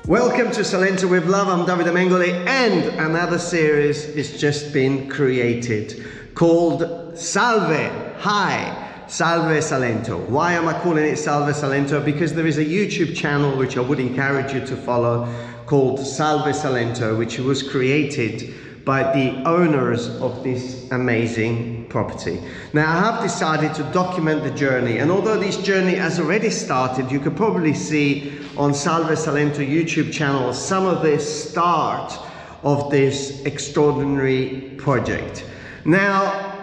Welcome to Salento with Love. I'm Davide Mengoli, and another series has just been created called Salve, Hi, Salve Salento. Why am I calling it Salve Salento? Because there is a YouTube channel which I would encourage you to follow called Salve Salento, which was created by the owners of this amazing property. Now, I have decided to document the journey, and although this journey has already started, you could probably see on Salve Salento YouTube channel some of the start of this extraordinary project. Now,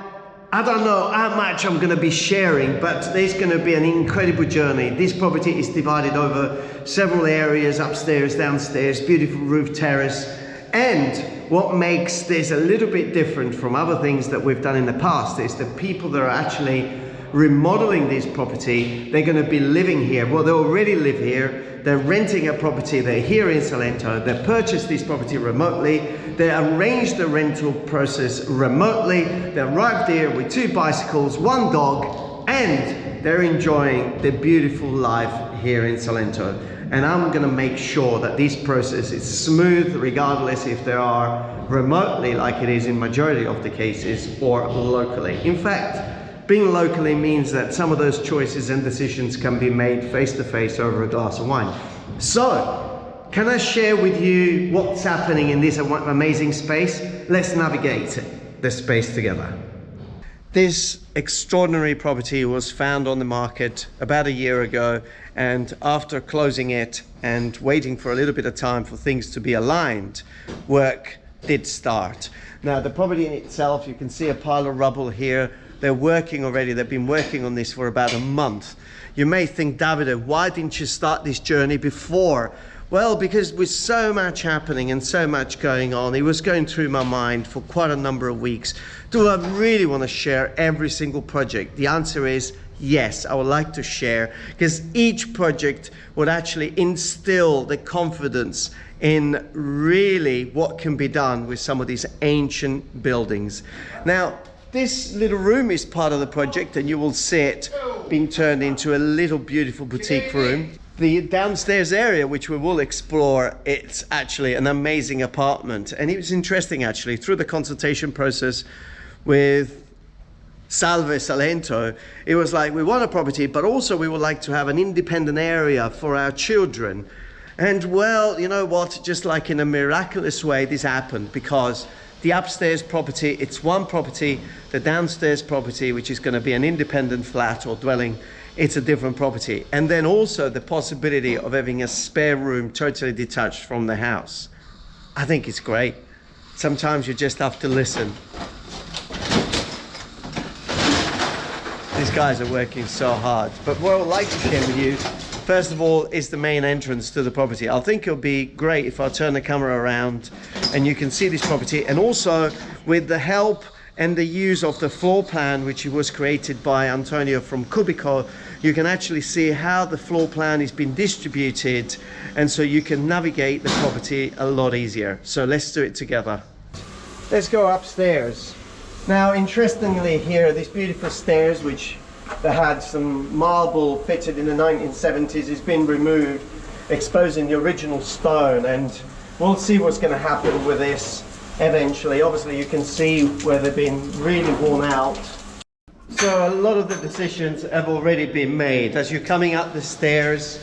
I don't know how much I'm going to be sharing, but there's going to be an incredible journey. This property is divided over several areas, upstairs, downstairs, beautiful roof terrace. And what makes this a little bit different from other things that we've done in the past is the people that are actually remodeling this property, they're going to be living here. Well, they already live here. They're renting a property. They're here in Salento. They purchased this property remotely. They arranged the rental process remotely. They arrived here with 2 bicycles, 1 dog, and they're enjoying the beautiful life here in Salento. And I'm going to make sure that this process is smooth, regardless if they are remotely, like it is in majority of the cases, or locally. In fact, being locally means that some of those choices and decisions can be made face-to-face over a glass of wine. So, can I share with you what's happening in this amazing space? Let's navigate the space together. This extraordinary property was found on the market about a year ago, and after closing it and waiting for a little bit of time for things to be aligned, work did start. Now, the property in itself, you can see a pile of rubble here. They're working already. They've been working on this for about a month. You may think, Davide, why didn't you start this journey before? Well, because with so much happening and so much going on, it was going through my mind for quite a number of weeks. Do I really want to share every single project? The answer is yes, I would like to share, because each project would actually instill the confidence in really what can be done with some of these ancient buildings. Now, this little room is part of the project, and you will see it being turned into a little beautiful boutique room. The downstairs area, which we will explore, it's actually an amazing apartment. And it was interesting, actually, through the consultation process with Salve Salento, it was like, we want a property, but also we would like to have an independent area for our children. And well, you know what, just like in a miraculous way, this happened, because the upstairs property, it's one property. The downstairs property, which is going to be an independent flat or dwelling, it's a different property. And then also the possibility of having a spare room totally detached from the house. I think it's great. Sometimes you just have to listen. These guys are working so hard. But what I would like to share with you, first of all, is the main entrance to the property. I think it'll be great if I turn the camera around and you can see this property. And also, with the help and the use of the floor plan, which was created by Antonio from Cubico, you can actually see how the floor plan is being distributed, and so you can navigate the property a lot easier. So let's do it together. Let's go upstairs. Now, interestingly here, these beautiful stairs, which they had some marble fitted in the 1970s, has been removed, exposing the original stone, and we'll see what's going to happen with this eventually. Obviously, you can see where they've been really worn out. So a lot of the decisions have already been made. As you're coming up the stairs,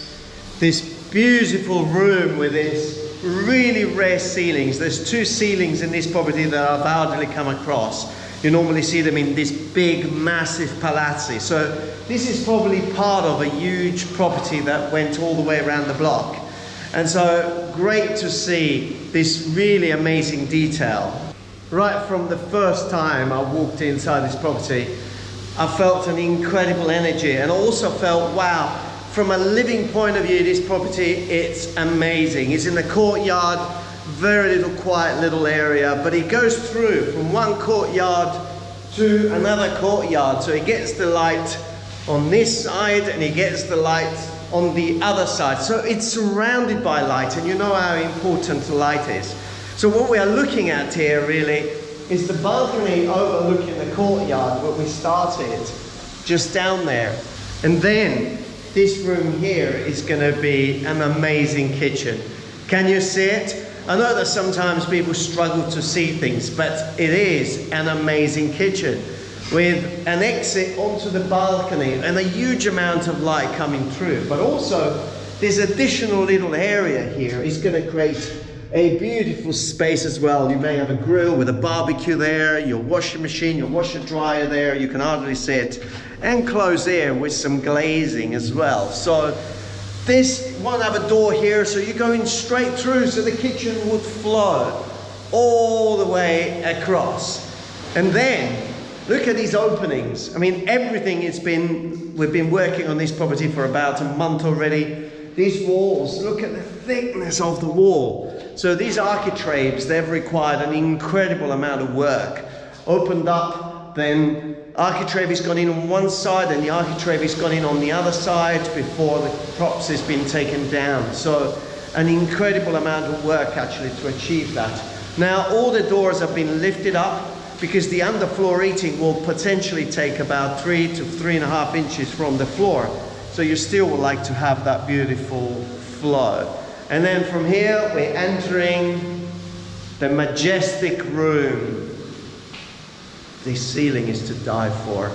this beautiful room with this really rare ceilings. There's 2 ceilings in this property that I've hardly come across. You normally see them in this big, massive palazzi. So this is probably part of a huge property that went all the way around the block. And so great to see this really amazing detail. Right from the first time I walked inside this property, I felt an incredible energy, and also felt, wow, from a living point of view, this property, it's amazing. It's in the courtyard, very little quiet little area, but it goes through from one courtyard to another courtyard. So it gets the light on this side and it gets the light on the other side. So it's surrounded by light, and you know how important light is. So what we are looking at here really is the balcony overlooking the courtyard where we started, just down there. And then this room here is going to be an amazing kitchen. Can you see it? I know that sometimes people struggle to see things, but it is an amazing kitchen with an exit onto the balcony and a huge amount of light coming through. But also this additional little area here is going to create a beautiful space as well. You may have a grill with a barbecue there, your washing machine, your washer dryer there, you can hardly see it, and close there with some glazing as well. So this won't have a door here, so you're going straight through, so the kitchen would flow all the way across. And then look at these openings. I mean, everything we've been working on this property for about a month already. These walls, look at the thickness of the wall. So these architraves, they've required an incredible amount of work. Opened up, then architrave has gone in on one side and the architrave has gone in on the other side before the props has been taken down. So an incredible amount of work actually to achieve that. Now all the doors have been lifted up because the underfloor heating will potentially take about 3 to 3.5 inches from the floor. So you still would like to have that beautiful flow. And then from here, we're entering the majestic room. This ceiling is to die for.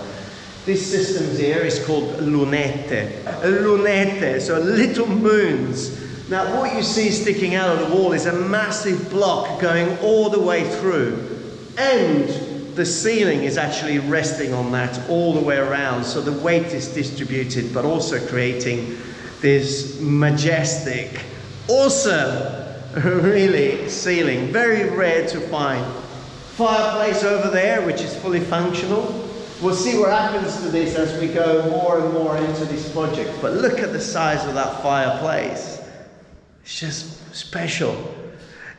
This system here is called lunette. Lunette, so little moons. Now what you see sticking out of the wall is a massive block going all the way through. And the ceiling is actually resting on that all the way around, so the weight is distributed, but also creating this majestic, awesome, really ceiling. Very rare to find. Fireplace over there, which is fully functional. We'll see what happens to this as we go more and more into this project, but look at the size of that fireplace. It's just special.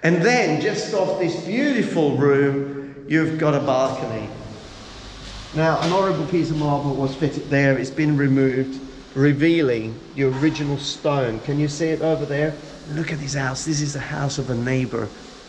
And then just off this beautiful room, you've got a balcony. Now, an horrible piece of marble was fitted there. It's been removed, revealing the original stone. Can you see it over there? Look at this house. This is the house of a neighbor.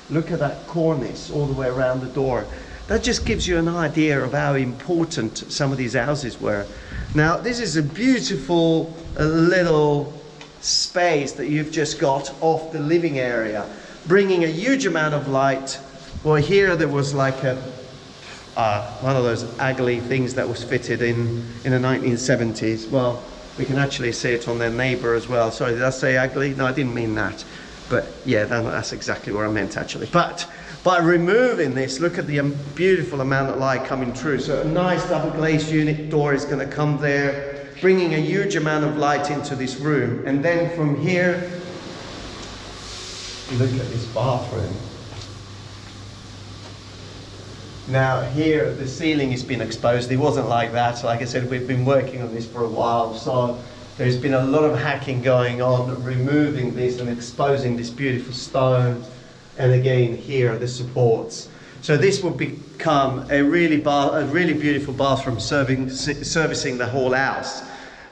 Look at that cornice all the way around the door. That just gives you an idea of how important some of these houses were. Now, this is a beautiful little space that you've just got off the living area, bringing a huge amount of light. Well, here there was like one of those ugly things that was fitted in the 1970s. Well, we can actually see it on their neighbor as well. Sorry, did I say ugly? No, I didn't mean that. But yeah, that's exactly what I meant actually. But by removing this, look at the beautiful amount of light coming through. So a nice double glazed unit door is going to come there, bringing a huge amount of light into this room. And then from here, look at this bathroom. Now here, the ceiling has been exposed. It wasn't like that. So like I said, we've been working on this for a while. So there's been a lot of hacking going on, removing this and exposing this beautiful stone. And again, here are the supports. So this will become a really beautiful bathroom servicing the whole house.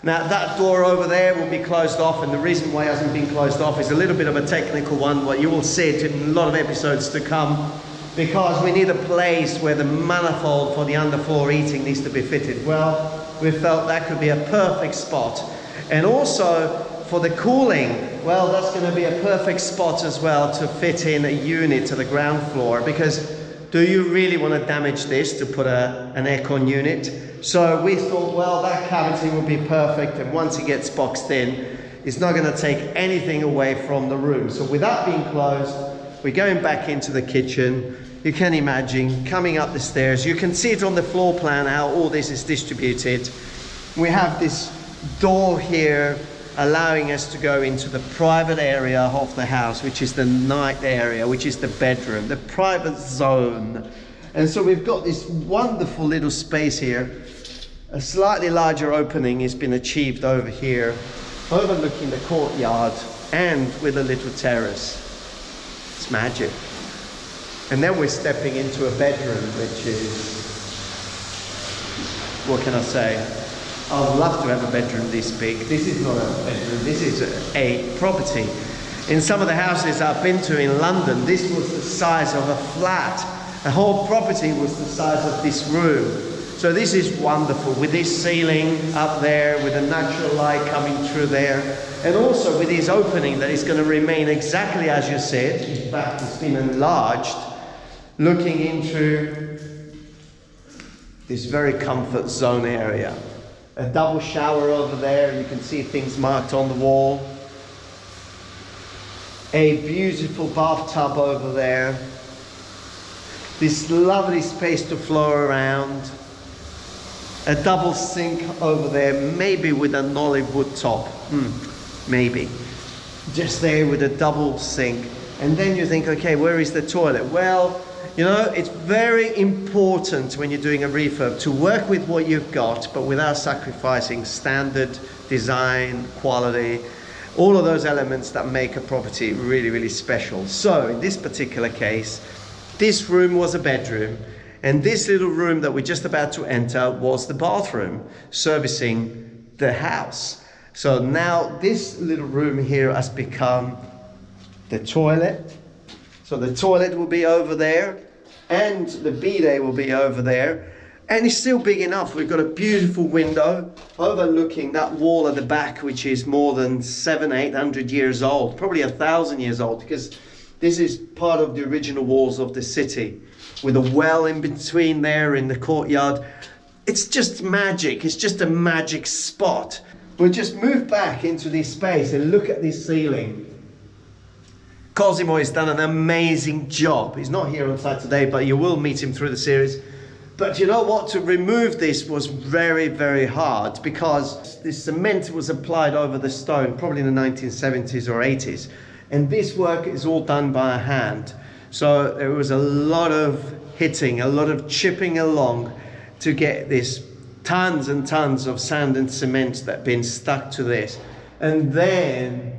Now that door over there will be closed off, and the reason why it hasn't been closed off is a little bit of a technical one, but you will see it in a lot of episodes to come, because we need a place where the manifold for the underfloor heating needs to be fitted. Well, we felt that could be a perfect spot. And also for the cooling, well, that's going to be a perfect spot as well to fit in a unit to the ground floor, because do you really want to damage this to put an aircon unit? So we thought, well, that cavity will be perfect, and once it gets boxed in, it's not going to take anything away from the room. So with that being closed, we're going back into the kitchen. You can imagine coming up the stairs. You can see it on the floor plan how all this is distributed. We have this door here allowing us to go into the private area of the house, which is the night area, which is the bedroom, the private zone. And so we've got this wonderful little space here. A slightly larger opening has been achieved over here, overlooking the courtyard and with a little terrace. It's magic. And then we're stepping into a bedroom, which is, what can I say? I would love to have a bedroom this big. This is not a bedroom, this is a property. In some of the houses I've been to in London, this was the size of a flat. The whole property was the size of this room. So this is wonderful, with this ceiling up there, with the natural light coming through there, and also with this opening that is going to remain exactly as you said. In fact, it's been enlarged, looking into this very comfort zone area. A double shower over there, you can see things marked on the wall. A beautiful bathtub over there. This lovely space to flow around. A double sink over there, maybe with an olive wood top. Maybe. Just there with a double sink. And then you think, okay, where is the toilet? Well, you know, it's very important when you're doing a refurb to work with what you've got, but without sacrificing standard, design, quality, all of those elements that make a property really, really special. So in this particular case, this room was a bedroom, and this little room that we're just about to enter was the bathroom, servicing the house. So now this little room here has become the toilet. So the toilet will be over there, and the bidet will be over there. And it's still big enough. We've got a beautiful window overlooking that wall at the back, which is more than 700-800 years old, probably 1,000 years old, because this is part of the original walls of the city, with a well in between there in the courtyard. It's just magic. It's just a magic spot. We'll just move back into this space and look at this ceiling. Cosimo has done an amazing job. He's not here on site today, but you will meet him through the series. But you know what? To remove this was very, very hard, because this cement was applied over the stone, probably in the 1970s or 80s. And this work is all done by hand. So there was a lot of hitting, a lot of chipping along to get this tons and tons of sand and cement that have been stuck to this. And then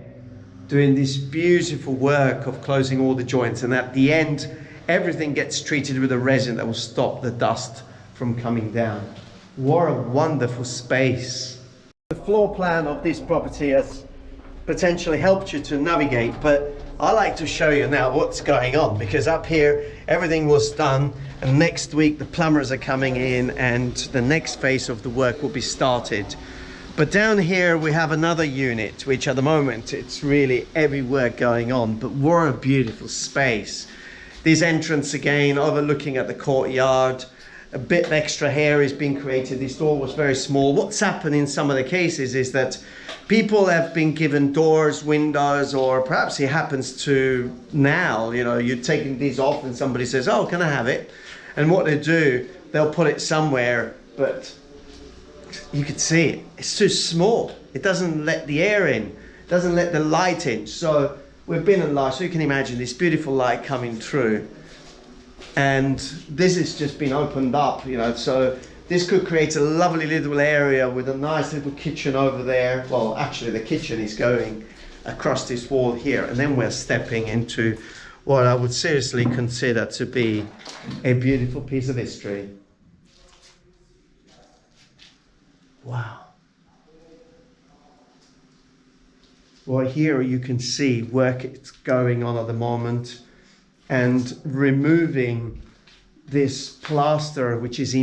doing this beautiful work of closing all the joints. And at the end, everything gets treated with a resin that will stop the dust from coming down. What a wonderful space. The floor plan of this property has potentially helped you to navigate, but I like to show you now what's going on, because up here everything was done, and next week the plumbers are coming in and the next phase of the work will be started. But down here we have another unit, which at the moment it's really everywhere going on, but what a beautiful space. This entrance again overlooking at the courtyard. A bit of extra hair is being created. This door was very small. What's happened in some of the cases is that people have been given doors, windows, or perhaps it happens to now, you know, you're taking these off and somebody says, oh, can I have it? And what they do, they'll put it somewhere, but you could see it. It's too small. It doesn't let the air in. It doesn't let the light in. So we've been enlarged, so you can imagine this beautiful light coming through. And this has just been opened up, you know, so this could create a lovely little area with a nice little kitchen over there. Well, actually the kitchen is going across this wall here, and then we're stepping into what I would seriously consider to be a beautiful piece of history. Wow. Well, here you can see work is going on at the moment, and removing this plaster, which is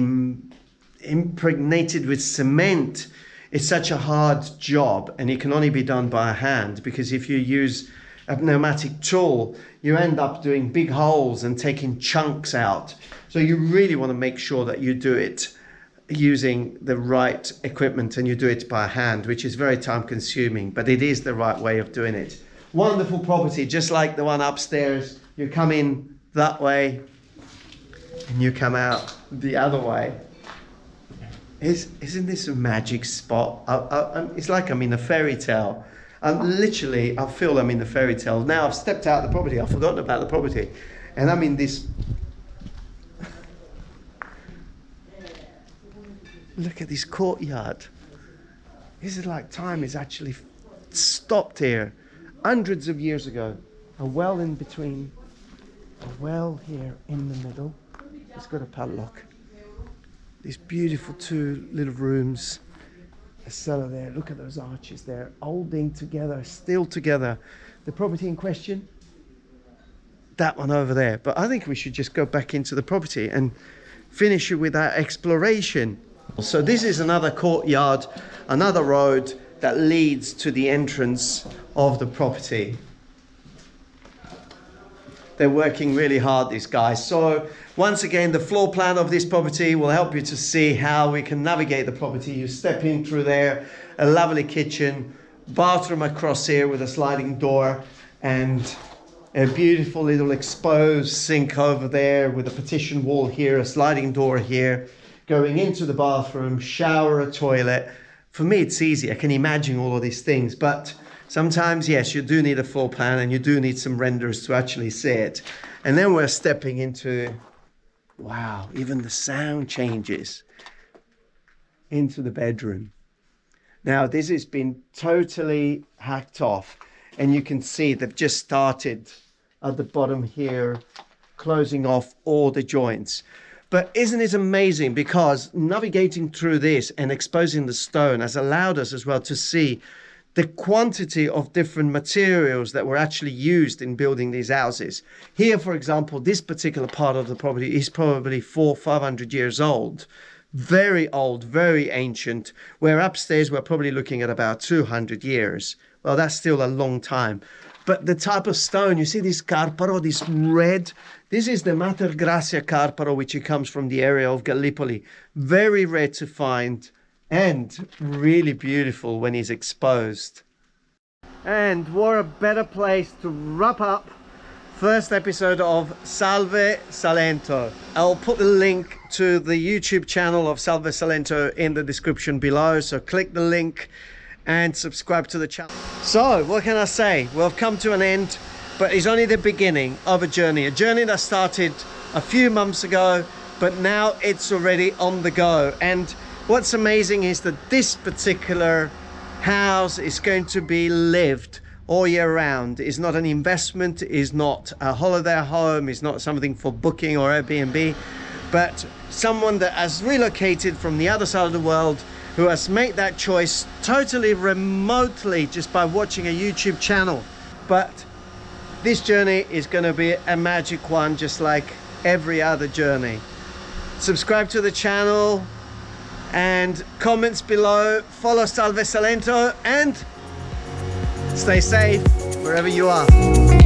impregnated with cement, is such a hard job, and it can only be done by hand, because if you use a pneumatic tool, you end up doing big holes and taking chunks out. So you really want to make sure that you do it using the right equipment, and you do it by hand, which is very time consuming, but it is the right way of doing it. Wonderful property, just like the one upstairs. You come in that way and you come out the other way. Isn't this a magic spot? It's like I'm in a fairy tale. Literally, I feel I'm in the fairy tale. Now I've stepped out of the property, I've forgotten about the property, and I'm in this. Look at this courtyard. This is like time is actually stopped here. Hundreds of years ago. A well in between. A well here in the middle. It's got a padlock. These beautiful two little rooms. a cellar there. Look at those arches there, holding together, still together. The property in question, that one over there. But I think we should just go back into the property and finish it with our exploration. So this is another courtyard, another road that leads to the entrance of the property. They're working really hard, these guys. So once again, the floor plan of this property will help you to see how we can navigate the property. You step in through there, a lovely kitchen, bathroom across here with a sliding door, and a beautiful little exposed sink over there with a partition wall here, a sliding door here, going into the bathroom, shower, a toilet. For me, it's easy. I can imagine all of these things, but sometimes, yes, you do need a floor plan and you do need some renders to actually see it. And then we're stepping into, wow, even the sound changes, into the bedroom. Now, this has been totally hacked off, and you can see they've just started at the bottom here, closing off all the joints. But isn't it amazing? Because navigating through this and exposing the stone has allowed us as well to see the quantity of different materials that were actually used in building these houses. Here, for example, this particular part of the property is probably 400-500 years old. Very old, very ancient, where upstairs we're probably looking at about 200 years. Well, that's still a long time. But the type of stone, you see this carparo, this red, this is the Mater Gracia carparo, which comes from the area of Gallipoli. Very rare to find and really beautiful when it's exposed. And what a better place to wrap up first episode of Salve Salento. I'll put the link to the YouTube channel of Salve Salento in the description below, so click the link and subscribe to the channel. So what can I say? We've come to an end, but it's only the beginning of a journey that started a few months ago, but now it's already on the go. And what's amazing is that this particular house is going to be lived all year round. It's not an investment, it's not a holiday home, it's not something for booking or Airbnb, but someone that has relocated from the other side of the world, who has made that choice totally remotely just by watching a YouTube channel. But this journey is going to be a magic one, just like every other journey. Subscribe to the channel and comments below. Follow Salve Salento and stay safe wherever you are.